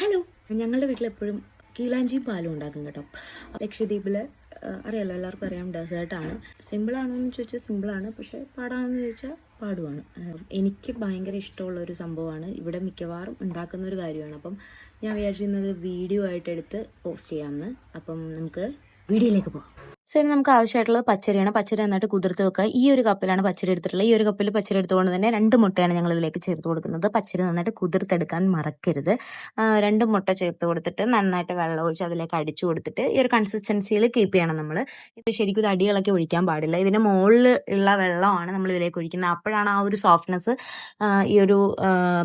Hello, ഞങ്ങളുടെ വീട്ടിലെപ്പോഴും കീലാഞ്ചിയും പാലും ഉണ്ടാക്കും കേട്ടോ. ലക്ഷദ്വീപിൽ അറിയാലോ, എല്ലാവർക്കും അറിയാം, ഡെസേർട്ടാണ്. സിമ്പിളാണോ എന്ന് ചോദിച്ചാൽ സിമ്പിളാണ്, പക്ഷേ പാടാണെന്ന് ചോദിച്ചാൽ പാടുമാണ്. എനിക്ക് ഭയങ്കര ഇഷ്ടമുള്ള ഒരു സംഭവമാണ്, ഇവിടെ മിക്കവാറും ഉണ്ടാക്കുന്ന ഒരു കാര്യമാണ്. അപ്പം ഞാൻ വിചാരിച്ചിരുന്നത് വീഡിയോ ആയിട്ട് എടുത്ത് പോസ്റ്റ് ചെയ്യാമെന്ന്. അപ്പം നമുക്ക് വീഡിയോയിലേക്ക് പോകാം. ശരി, നമുക്ക് ആവശ്യമായിട്ടുള്ളത് പച്ചരിയാണ്. പച്ചരി നന്നായിട്ട് കുതിർത്ത് വെക്കുക. ഈ ഒരു കപ്പിലാണ് പച്ചരി എടുത്തിട്ടുള്ളത്. ഈ ഒരു കപ്പിൽ പച്ചരി എടുത്തുകൊണ്ട് തന്നെ 2 മുട്ടയാണ് ഞങ്ങൾ ഇതിലേക്ക് ചേർത്ത് കൊടുക്കുന്നത്. പച്ചരി നന്നായിട്ട് കുതിർത്തെടുക്കാൻ മറക്കരുത്. 2 മുട്ട ചേർത്ത് കൊടുത്തിട്ട് നന്നായിട്ട് വെള്ളം ഒഴിച്ച് അതിലേക്ക് അടിച്ചു കൊടുത്തിട്ട് ഈ ഒരു കൺസിസ്റ്റൻസിയിൽ കീപ്പ് ചെയ്യണം നമ്മൾ. ഇത് ശരിക്കും ഇത് അടികളൊക്കെ ഒഴിക്കാൻ പാടില്ല. ഇതിന് മുകളിൽ ഉള്ള വെള്ളമാണ് നമ്മൾ ഇതിലേക്ക് ഒഴിക്കുന്നത്. അപ്പോഴാണ് ആ ഒരു സോഫ്റ്റ്നെസ് ഈ ഒരു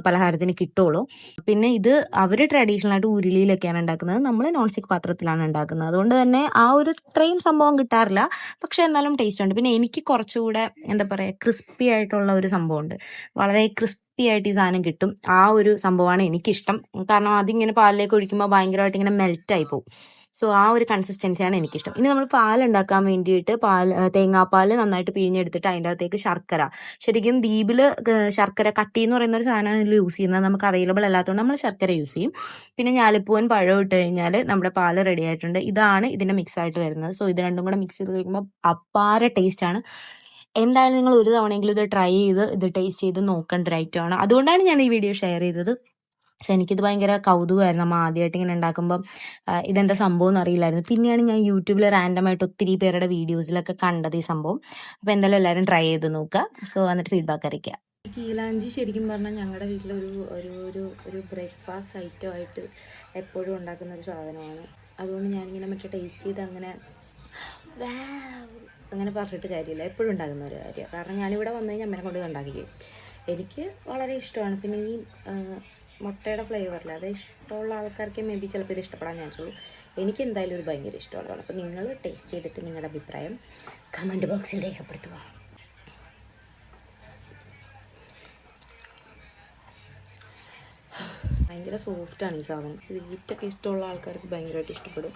പലഹാരത്തിന് കിട്ടുള്ളൂ. പിന്നെ ഇത് അവർ ട്രഡീഷണൽ ആയിട്ട് ഉരുളിയിലൊക്കെയാണ് ഉണ്ടാക്കുന്നത്, നമ്മൾ നോൺ സ്റ്റിക്ക് പാത്രത്തിലാണ് ഉണ്ടാക്കുന്നത്. അതുകൊണ്ട് തന്നെ ആ ഒരു ഇത്രയും സംഭവം കിട്ടാറില്ല, പക്ഷെ എന്നാലും ടേസ്റ്റ് ഉണ്ട്. പിന്നെ എനിക്ക് കുറച്ചുകൂടെ എന്താ പറയുക, ക്രിസ്പി ആയിട്ടുള്ള ഒരു സംഭവമുണ്ട്. വളരെ ക്രിസ്പി ആയിട്ട് ഈ സാധനം കിട്ടും. ആ ഒരു സംഭവമാണ് എനിക്കിഷ്ടം. കാരണം അതിങ്ങനെ പാലിലേക്ക് ഒഴിക്കുമ്പോൾ ഭയങ്കരമായിട്ട് ഇങ്ങനെ മെൽറ്റായി പോകും. സോ ആ ഒരു കൺസിസ്റ്റൻസിയാണ് എനിക്കിഷ്ടം. ഇനി നമ്മൾ പാലുണ്ടാക്കാൻ വേണ്ടിയിട്ട് തേങ്ങാപ്പാൽ നന്നായിട്ട് പിഴിഞ്ഞെടുത്തിട്ട് അതിൻ്റെ അകത്തേക്ക് ശർക്കര, ശരിക്കും ദ്വീപിൽ ശർക്കര കട്ടി എന്ന് പറയുന്ന ഒരു സാധനമാണ് ഇതിൽ യൂസ് ചെയ്യുന്നത്. നമുക്ക് അവൈലബിൾ അല്ലാത്തതുകൊണ്ട് നമ്മൾ ശർക്കര യൂസ് ചെയ്യും. പിന്നെ ഞാലിപ്പൂവൻ പഴം ഇട്ട് കഴിഞ്ഞാൽ നമ്മുടെ പാല് റെഡി ആയിട്ടുണ്ട്. ഇതാണ് ഇതിൻ്റെ മിക്സ് ആയിട്ട് വരുന്നത്. സോ ഇത് രണ്ടും കൂടെ മിക്സ് ചെയ്ത് കഴിക്കുമ്പോൾ അപ്പാര ടേസ്റ്റാണ്. എന്തായാലും നിങ്ങൾ ഒരു തവണയെങ്കിലും ഇത് ട്രൈ ചെയ്ത് ഇത് ടേസ്റ്റ് ചെയ്ത് നോക്കേണ്ട ഒരു ഐറ്റമാണ്. അതുകൊണ്ടാണ് ഞാൻ ഈ വീഡിയോ ഷെയർ ചെയ്തത്. പക്ഷെ എനിക്കിത് ഭയങ്കര കൗതുകമായിരുന്നു. നമ്മൾ ആദ്യമായിട്ട് ഇങ്ങനെ ഉണ്ടാക്കുമ്പം ഇതെന്താ സംഭവം എന്ന് അറിയില്ലായിരുന്നു. പിന്നെയാണ് ഞാൻ യൂട്യൂബിൽ റാൻഡമായിട്ട് ഒത്തിരി പേരുടെ വീഡിയോസിലൊക്കെ കണ്ടത് ഈ സംഭവം. അപ്പോൾ എന്തായാലും എല്ലാവരും ട്രൈ ചെയ്ത് നോക്കുക. സോ എന്നിട്ട് ഫീഡ്ബാക്ക് അറിയിക്കുക. കീലാഞ്ചി ശരിക്കും പറഞ്ഞാൽ ഞങ്ങളുടെ വീട്ടിലൊരു ഒരു ഒരു ഒരു ബ്രേക്ക്ഫാസ്റ്റ് ഐറ്റമായിട്ട് എപ്പോഴും ഉണ്ടാക്കുന്ന ഒരു സാധനമാണ്. അതുകൊണ്ട് ഞാനിങ്ങനെ മറ്റേ ടേസ്റ്റ് ചെയ്ത് അങ്ങനെ അങ്ങനെ പറഞ്ഞിട്ട് കാര്യമില്ല, എപ്പോഴും ഉണ്ടാക്കുന്ന ഒരു കാര്യമാണ്. കാരണം ഞാനിവിടെ വന്നു കഴിഞ്ഞാൽ അമ്മനെ കൊണ്ട് ഉണ്ടാക്കിക്കും. എനിക്ക് വളരെ ഇഷ്ടമാണ്. പിന്നെ ഈ മുട്ടയുടെ ഫ്ലേവറിൽ അത് ഇഷ്ടമുള്ള ആൾക്കാർക്ക് മേ ബി ചിലപ്പോൾ ഇത് ഇഷ്ടപ്പെടാൻ ചാൻസ് ഉള്ളൂ. എനിക്ക് എന്തായാലും ഒരു ഭയങ്കര ഇഷ്ടമുള്ളതാണ്. അപ്പോൾ നിങ്ങൾ ടേസ്റ്റ് ചെയ്തിട്ട് നിങ്ങളുടെ അഭിപ്രായം കമൻറ്റ് ബോക്സിൽ രേഖപ്പെടുത്തുക. ഭയങ്കര സോഫ്റ്റാണ് ഈ സാധനം. സ്വീറ്റൊക്കെ ഇഷ്ടമുള്ള ആൾക്കാർക്ക് ഭയങ്കരമായിട്ട് ഇഷ്ടപ്പെടും.